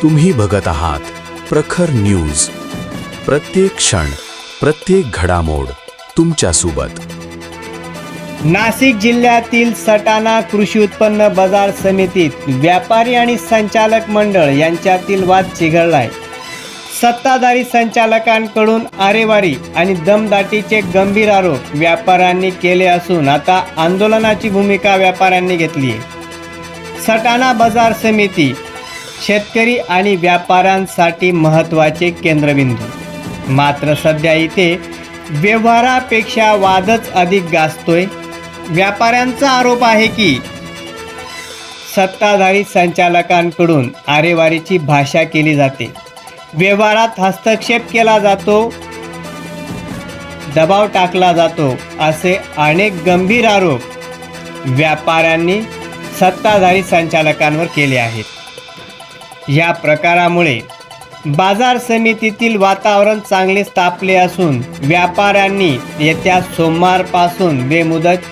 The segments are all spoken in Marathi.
तुम्ही बघत आहात प्रखर न्यूज. प्रत्येक क्षण, प्रत्येक घडामोड तुमच्यासोबत. नाशिक जिल्ह्यातील सटाणा कृषी उत्पन्न बाजार समितीत व्यापारी आणि संचालक मंडळ यांच्यातील वाद चिघळलाय. सत्ताधारी संचालकांकडून आरेवारी आणि दमदाटीचे गंभीर आरोप व्यापाऱ्यांनी केले असून आता आंदोलनाची भूमिका व्यापाऱ्यांनी घेतली आहे. सटाणा बाजार समिती शेतकरी आणि व्यापाऱ्यांसाठी महत्त्वाचे केंद्रबिंदू. मात्र सध्या इथे व्यवहारापेक्षा वादच अधिक गाजतोय. व्यापाऱ्यांचा आरोप आहे की सत्ताधारी संचालकांकडून आरेवारीची भाषा केली जाते, व्यवहारात हस्तक्षेप केला जातो, दबाव टाकला जातो असे अनेक गंभीर आरोप व्यापाऱ्यांनी सत्ताधारी संचालकांवर केले आहेत. या प्रकारामुळे बाजार समितीतील वातावरण चांगलेच तापले असून व्यापाऱ्यांनी येत्या सोमवारपासून बेमुदत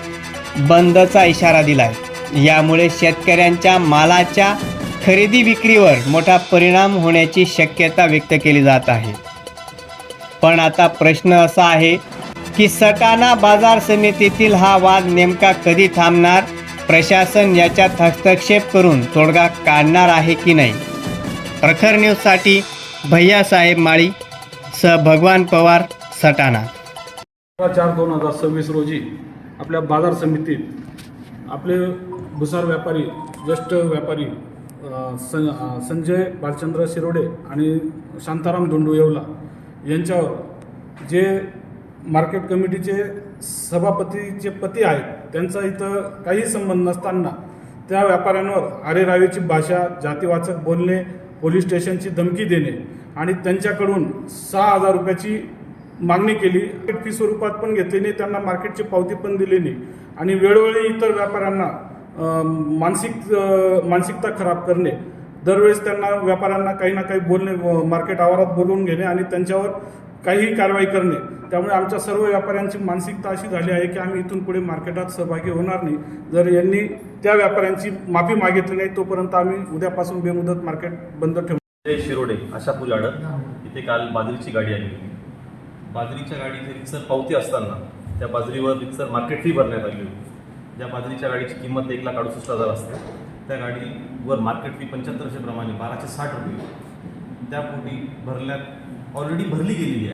बंदचा इशारा दिलाय. यामुळे शेतकऱ्यांच्या मालाच्या खरेदी विक्रीवर मोठा परिणाम होण्याची शक्यता व्यक्त केली जात आहे. पण आता प्रश्न असा आहे की सटाणा बाजार समितीतील हा वाद नेमका कधी थांबणार? प्रशासन याच्यात हस्तक्षेप करून तोडगा काढणार आहे की नाही? प्रखर न्यूजसाठी भैयासाहेब माळी सह भगवान पवार, सटाणा. 4/2026 रोजी आपल्या बाजार समितीत आपले भुसार व्यापारी, ज्येष्ठ व्यापारी संजय भालचंद्र शिरोडे आणि शांताराम धोंडू येवला यांच्यावर जे मार्केट कमिटीचे सभापतीचे पती आहेत त्यांचा इथं काही संबंध नसताना त्या व्यापाऱ्यांवर आरेरावीची भाषा, जातीवाचक बोलणे, पोलीस स्टेशनची धमकी देणे आणि त्यांच्याकडून 6,000 रुपयाची मागणी केली. फी स्वरूपात पण घेतली नाही, त्यांना मार्केटची पावती पण दिली नाही आणि वेळोवेळी इतर व्यापाऱ्यांना मानसिकता खराब करणे, दरवेळेस त्यांना व्यापाऱ्यांना काही ना काही बोलणे, मार्केट आवारात बोलवून घेणे आणि त्यांच्यावर काही कारवाई करणे. त्यामुळे आमच्या सर्व व्यापाऱ्यांची मानसिकता अशी झाली आहे की आम्ही इथून पुढे मार्केटात सहभागी होणार नाही. जर यांनी त्या व्यापाऱ्यांची माफी मागितली नाही तोपर्यंत आम्ही उद्यापासून बेमुदत मार्केट बंद ठेवू. शिरोडे आशापूर यार्ड इथे काल बाजरीची गाडी आली होती. बाजरीच्या गाडीची रितसर पावती असताना त्या बाजरीवर रितसर मार्केट फी भरण्यात आली होती. ज्या बाजरीच्या गाडीची किंमत 1,68,000 असते त्या गाडीवर मार्केट फी 7500 प्रमाणे 1260 रुपये त्यापोटी ऑलरेडी भरली गेलेली आहे.